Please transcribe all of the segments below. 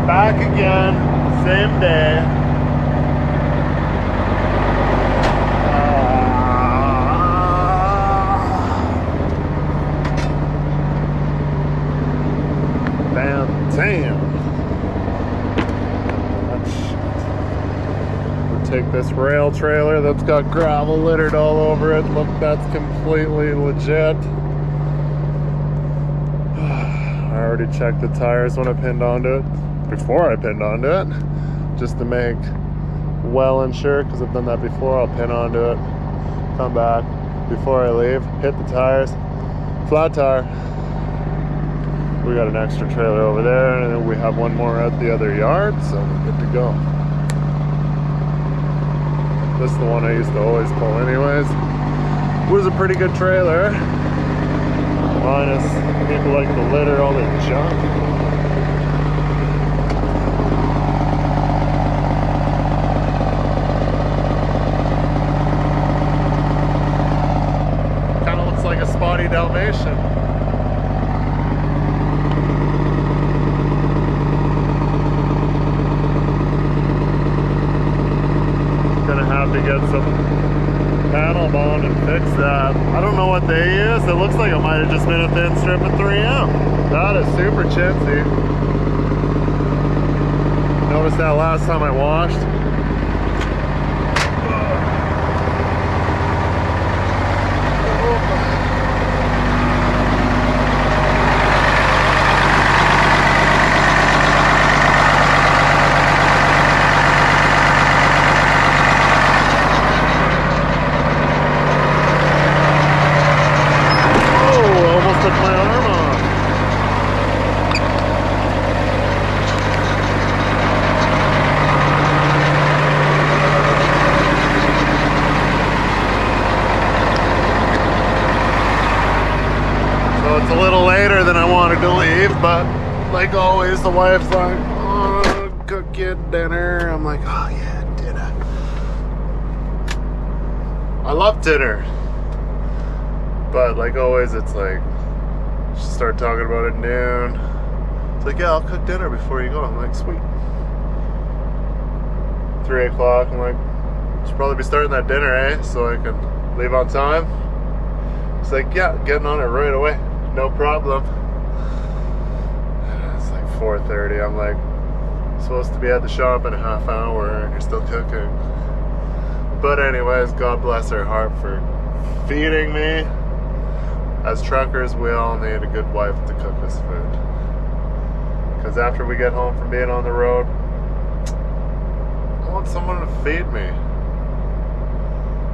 Back again, same day. Damn. We'll take this rail trailer that's got gravel littered all over it. Look, that's completely legit. I already checked the tires when I pinned onto it, before I pinned onto it, just to make well and sure, because I've done that before. I'll pin onto it, come back before I leave, hit the tires, flat tire. We got an extra trailer over there, and then we have one more at the other yard, so we're good to go. This is the one I used to always pull anyways. It was a pretty good trailer. Minus people like to litter all their junk. Kind of looks like a spotty Dalmatian. Gonna have to get some panel bond and fix that. I don't know what they use. It looks like it might have just been a thin strip of 3M. That is super chintzy. Noticed that last time I washed. It's a little later than I wanted to leave, but like always, the wife's like, "Oh, cook you dinner." I'm like, "Oh yeah, dinner." I love dinner, but like always, it's like she started talking about it at noon. It's like, "Yeah, I'll cook dinner before you go." I'm like, "Sweet." 3 o'clock. I'm like, "Should probably be starting that dinner, eh? So I can leave on time." It's like, "Yeah, getting on it right away. No problem." It's like 4:30. I'm like, supposed to be at the shop in a half hour and you're still cooking. But anyways, God bless her heart for feeding me. As truckers, we all need a good wife to cook us food. Because after we get home from being on the road, I want someone to feed me.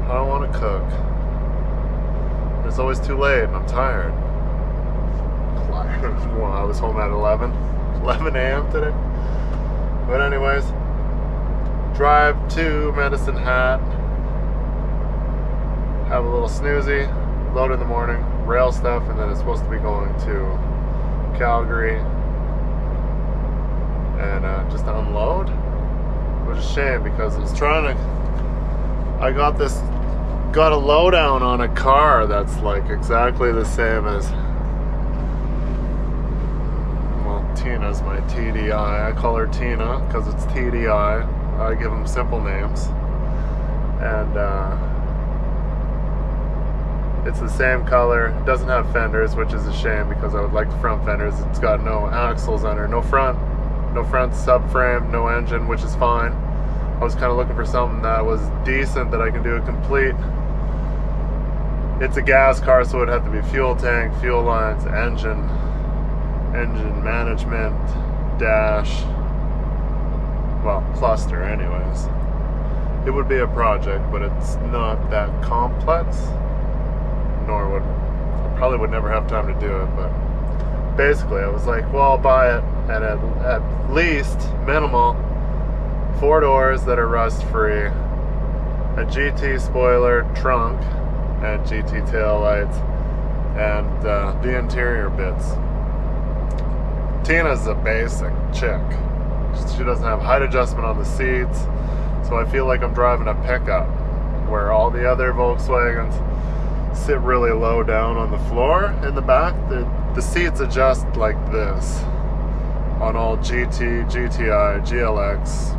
I don't want to cook. It's always too late and I'm tired. Well, I was home at 11 a.m. today. But anyways, drive to Medicine Hat, have a little snoozy, load in the morning, rail stuff, and then it's supposed to be going to Calgary and just unload. Which is a shame because I was trying to, I got a lowdown on a car that's like exactly the same as, Tina's my TDI. I call her Tina because it's TDI. I give them simple names. And it's the same color. It doesn't have fenders, which is a shame because I would like the front fenders. It's got no axles under, no front subframe, no engine, which is fine. I was kind of looking for something that was decent that I can do a complete. It's a gas car, so it'd have to be fuel tank, fuel lines, engine management, dash, well, cluster anyways. It would be a project, but it's not that complex, nor would, I probably would never have time to do it, but basically I was like, well, I'll buy it, and at least, minimal, 4 doors that are rust free, a GT spoiler, trunk, and GT tail lights, and the interior bits. Tina's a basic chick. She doesn't have height adjustment on the seats, so I feel like I'm driving a pickup, where all the other Volkswagens sit really low down on the floor in the back. The seats adjust like this on all GT, GTI, GLX,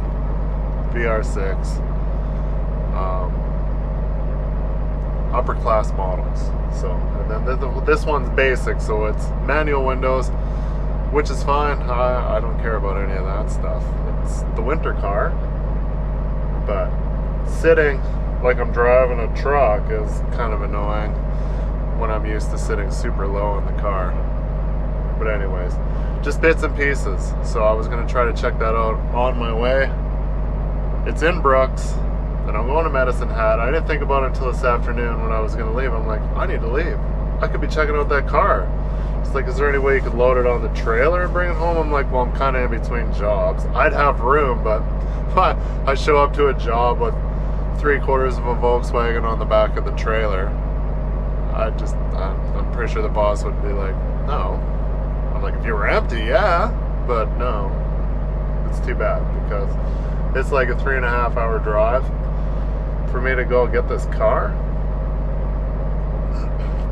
VR6, upper class models. So, and then this one's basic, so it's manual windows, which is fine. I don't care about any of that stuff. It's the winter car, but sitting like I'm driving a truck is kind of annoying when I'm used to sitting super low in the car. But anyways, just bits and pieces. So I was gonna try to check that out on my way. It's in Brooks, and I'm going to Medicine Hat. I didn't think about it until this afternoon when I was gonna leave. I'm like, I need to leave. I could be checking out that car. It's like, is there any way you could load it on the trailer and bring it home? I'm like, well, I'm kind of in between jobs. I'd have room, but I show up to a job with 3/4 of a Volkswagen on the back of the trailer. I'm pretty sure the boss would be like, no. I'm like, if you were empty, yeah, but no. It's too bad because it's like a 3.5 hour drive for me to go get this car.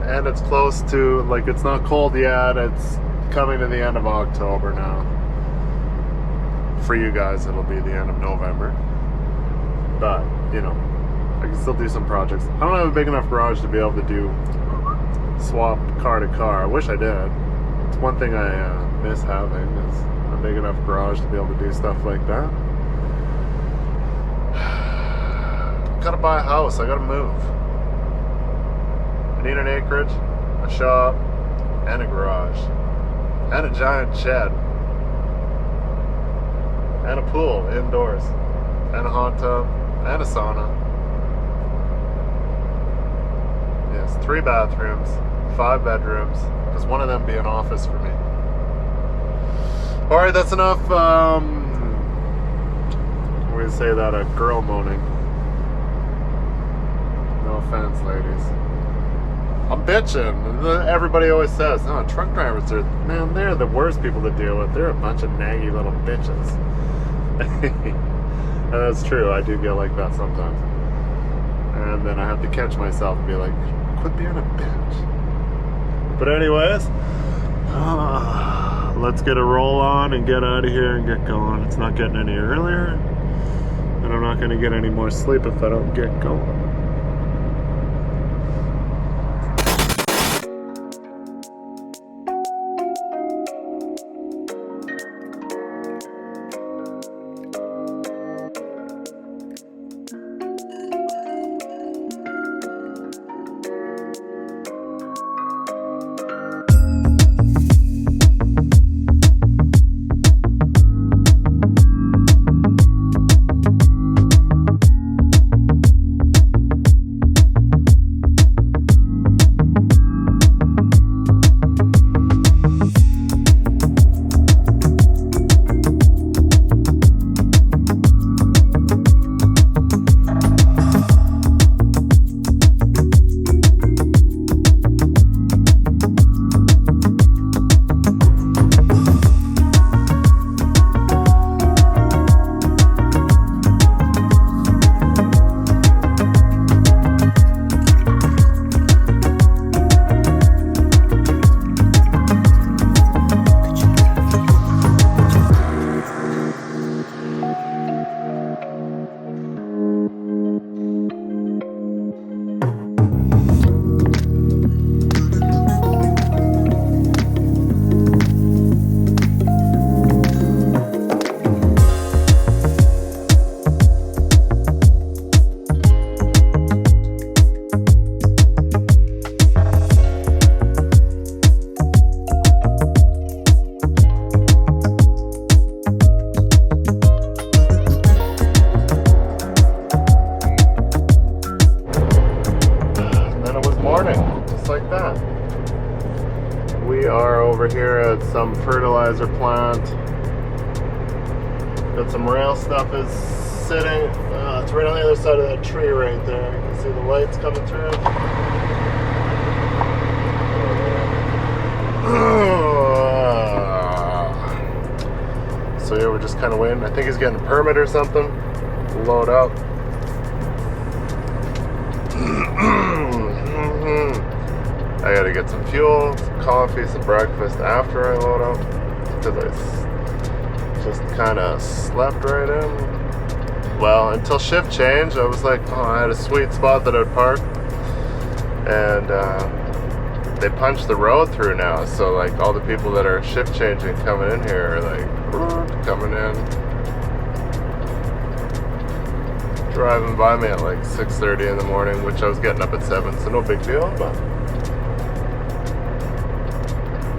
And it's close to, like, it's not cold yet. It's coming to the end of October now. For you guys, it'll be the end of November. But, you know, I can still do some projects. I don't have a big enough garage to be able to do swap car to car. I wish I did. It's one thing I miss having is a big enough garage to be able to do stuff like that. Gotta buy a house. I gotta move. I need an acreage, a shop, and a garage, and a giant shed, and a pool indoors, and a hot tub, and a sauna. Yes, 3 bathrooms, 5 bedrooms, because one of them be an office for me. Alright, that's enough, we say that, a girl moaning. No offense, ladies. I'm bitching. Everybody always says, no, truck drivers are, man, they're the worst people to deal with. They're a bunch of naggy little bitches. And that's true. I do get like that sometimes. And then I have to catch myself and be like, quit being a bitch. But anyways, let's get a roll on and get out of here and get going. It's not getting any earlier. And I'm not going to get any more sleep if I don't get going. over here at some fertilizer plant. Got some rail stuff is sitting. It's right on the other side of that tree right there. You can see the lights coming through. So yeah, we're just kind of waiting. I think he's getting a permit or something to load up. I gotta get some fuel, some coffee, some breakfast after I load up, because just kind of slept right in. Well, until shift change, I was like, oh, I had a sweet spot that I'd park. And they punched the road through now. So, like, all the people that are shift changing coming in here are like, coming in. Driving by me at like 6:30 in the morning, which I was getting up at 7, so no big deal, but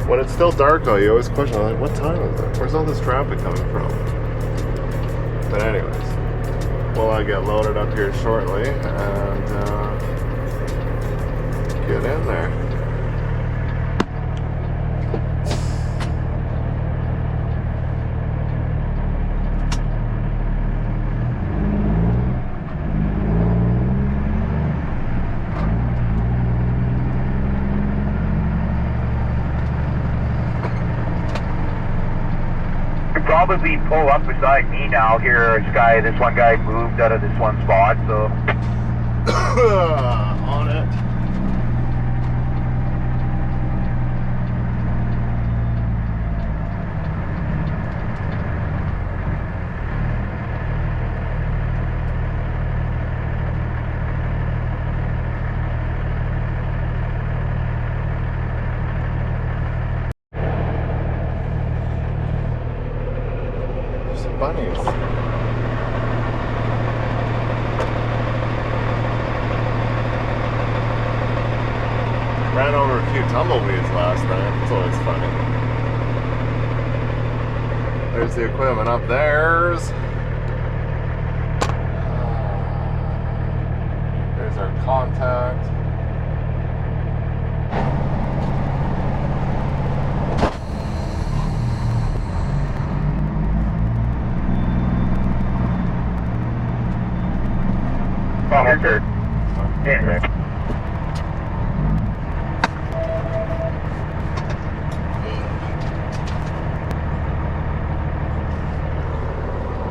when it's still dark out, you always question, like, what time is it? Where's all this traffic coming from? But anyways, well, I get loaded up here shortly and get in there. Probably pull up beside me now here. This one guy moved out of this one spot, so on it. Bunnies. Ran over a few tumbleweeds last night. It's always funny. There's the equipment up there's. There's our contact.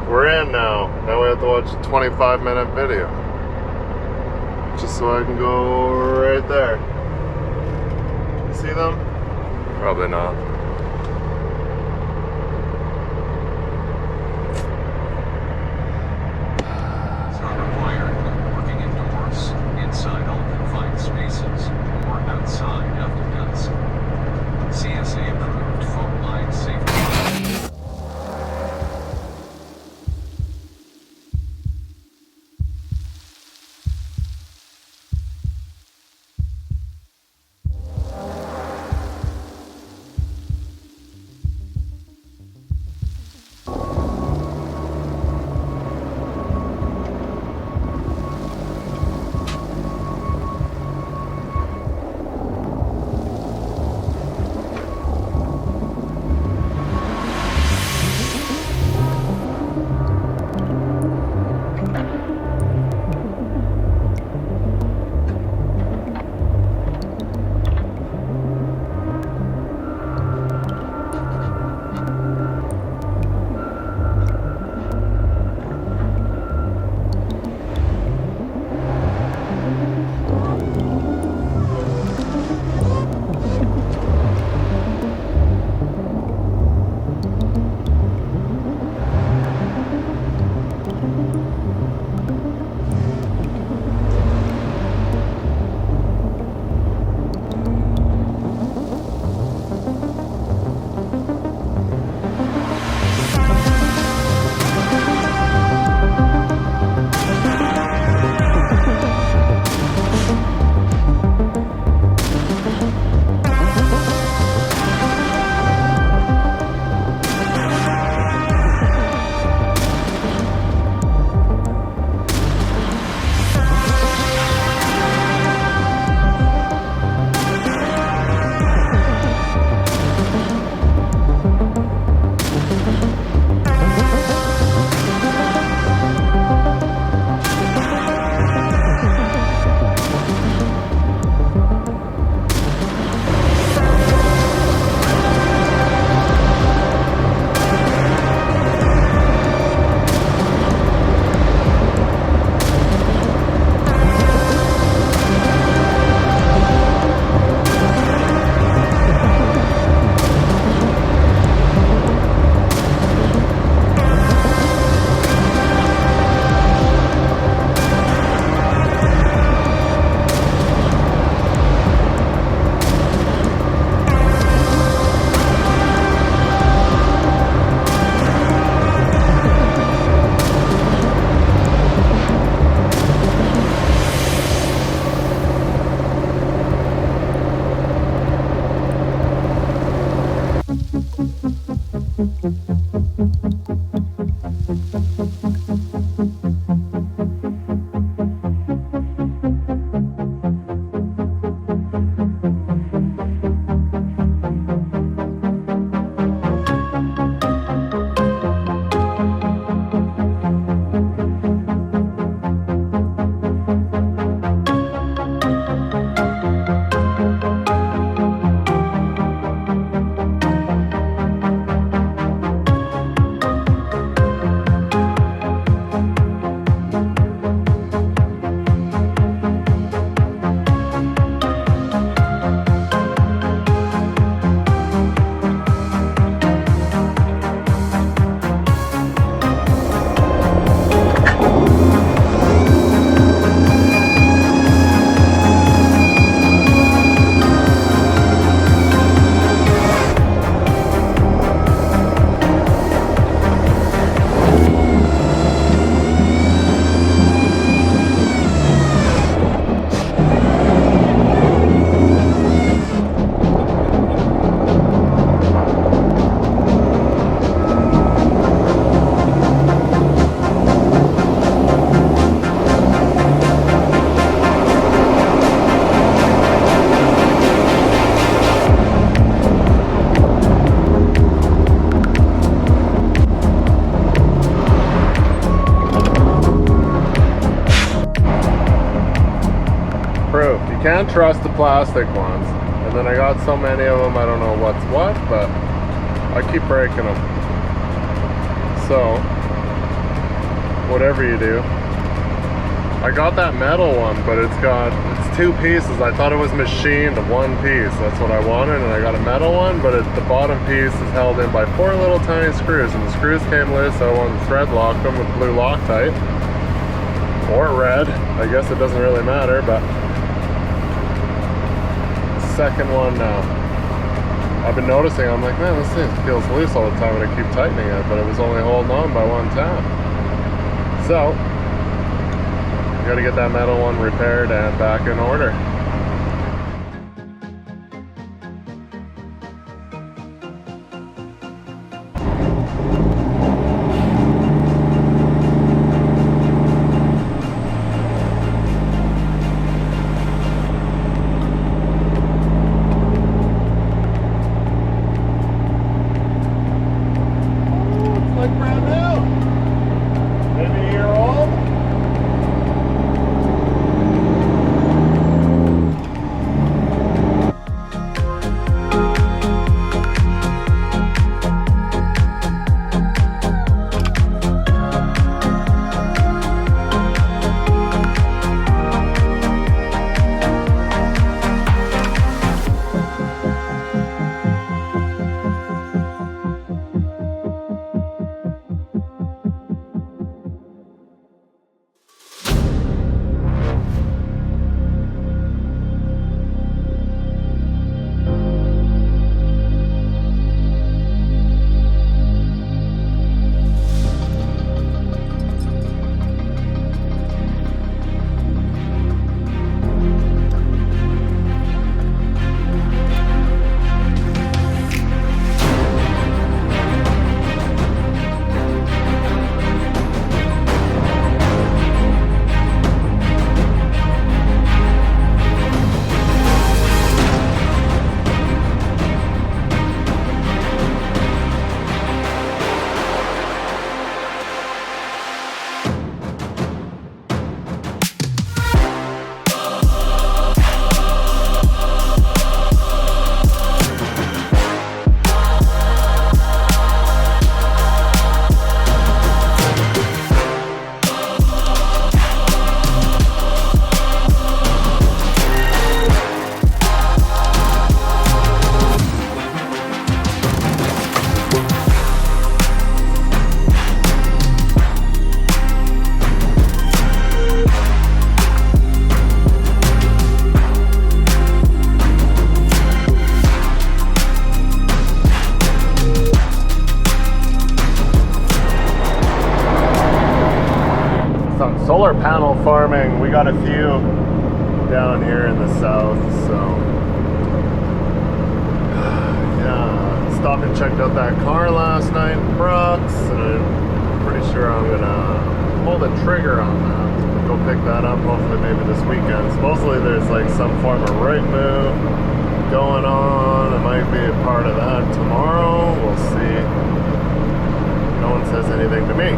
We're in now. Now we have to watch a 25-minute video. Just so I can go right there. You see them? Probably not. Inside all confined spaces, or outside after dusk. CSA approved phone line safety. can't trust the plastic ones. And then I got so many of them, I don't know what's what, but I keep breaking them. So, whatever you do. I got that metal one, but it's two pieces. I thought it was machined one piece. That's what I wanted, and I got a metal one, but the bottom piece is held in by 4 little tiny screws, and the screws came loose, so I wanted to thread lock them with blue Loctite. Or red. I guess it doesn't really matter, but second one now. I've been noticing, I'm like, man, this thing feels loose all the time and I keep tightening it, but it was only holding on by one tap. So, got to get that metal one repaired and back in order. Solar panel farming, we got a few down here in the south, so yeah, stopped and checked out that car last night in Brooks, and I'm pretty sure I'm gonna pull the trigger on that, go pick that up hopefully maybe this weekend. Supposedly there's like some form of rig move going on. I might be a part of that tomorrow, we'll see. No one says anything to me.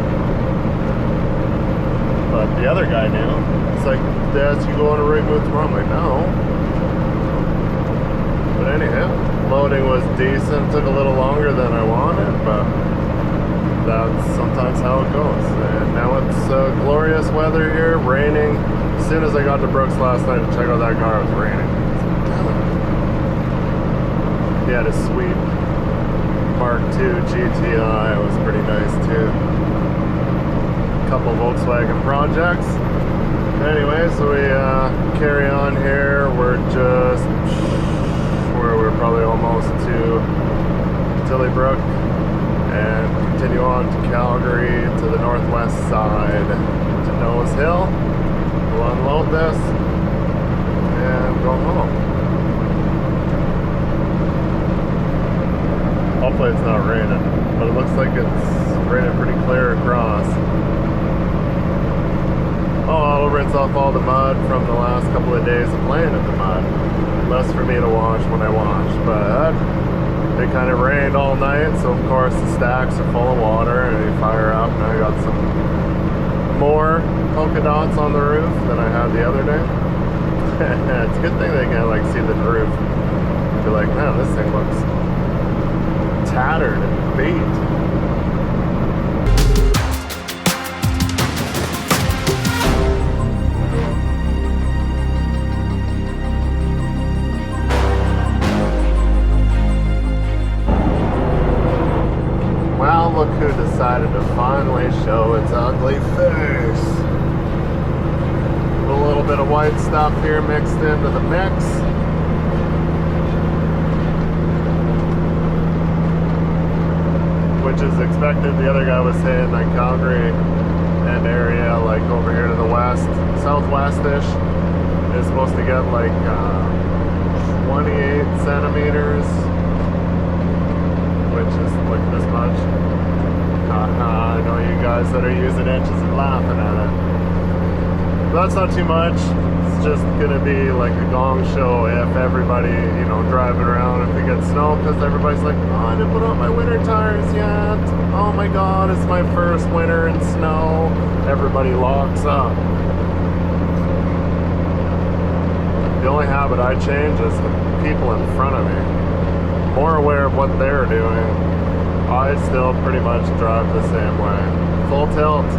But the other guy knew. It's like, Dad, you go on a rig move tomorrow? I'm like, no. But anyhow, loading was decent. Took a little longer than I wanted, but that's sometimes how it goes. And now it's glorious weather here, raining. As soon as I got to Brooks last night to check out that car, it was raining. He had a sweet Mark II GTI. It was pretty nice too. Couple Volkswagen projects. Anyway, so we carry on here. We're probably almost to Tillybrook and continue on to Calgary to the northwest side to Nose Hill. We'll unload this and go home. Hopefully it's not raining, but it looks like it's raining pretty clear across. Oh, I'll rinse off all the mud from the last couple of days of playing in the mud. Less for me to wash when I wash, but it kind of rained all night, so of course the stacks are full of water and they fire up, and I got some more polka dots on the roof than I had the other day. It's a good thing they can't like see the roof. Be like, man, this thing looks tattered and beat. Well, look who decided to finally show its ugly face. A little bit of white stuff here mixed into the mix. Which is expected. The other guy was saying like Calgary and area, like over here to the west, southwest-ish, is supposed to get like 28 centimeters, which is like this much. I know you guys that are using inches and laughing at it. But that's not too much. It's just gonna be like a gong show if everybody, you know, driving around if it gets snow, because everybody's like, oh, I didn't put on my winter tires yet. Oh my god, it's my first winter in snow. Everybody locks up. The only habit I change is the people in front of me. More aware of what they're doing. I still pretty much drive the same way. Full tilt.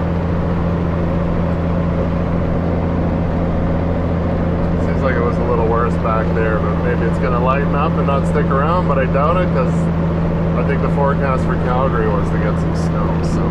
Seems like it was a little worse back there, but maybe it's going to lighten up and not stick around, but I doubt it, because I think the forecast for Calgary was to get some snow, so...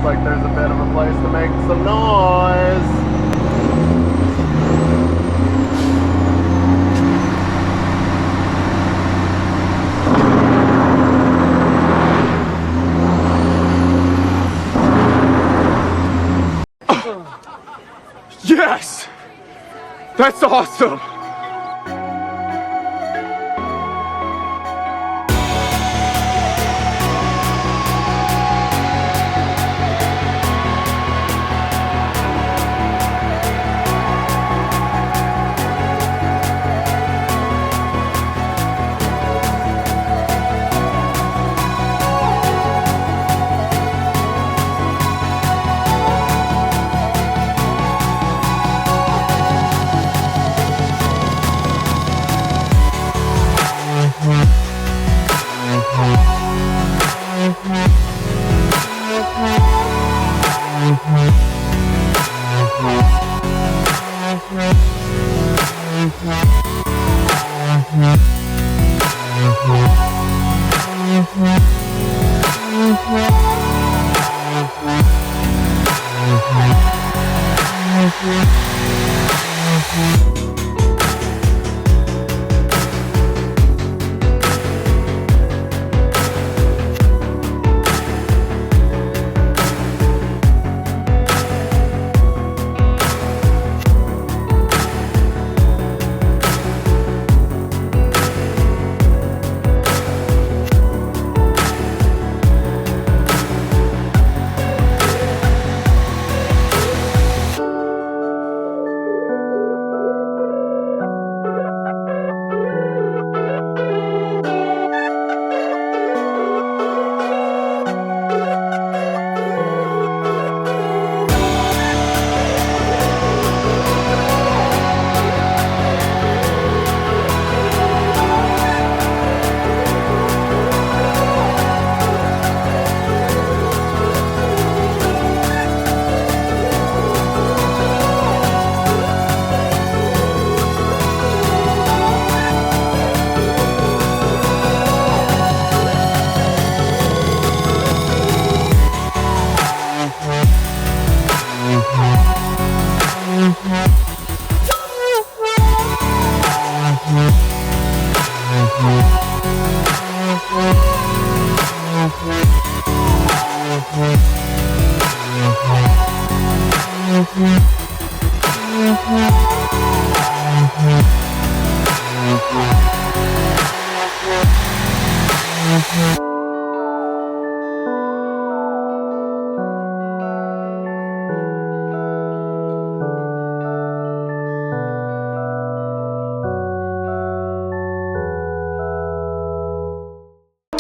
like there's a bit of a place to make some noise. Yes! That's awesome!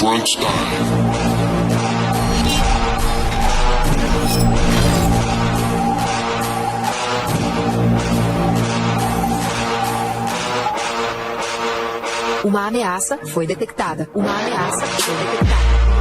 crunch time. Uma ameaça foi detectada. Uma ameaça foi detectada.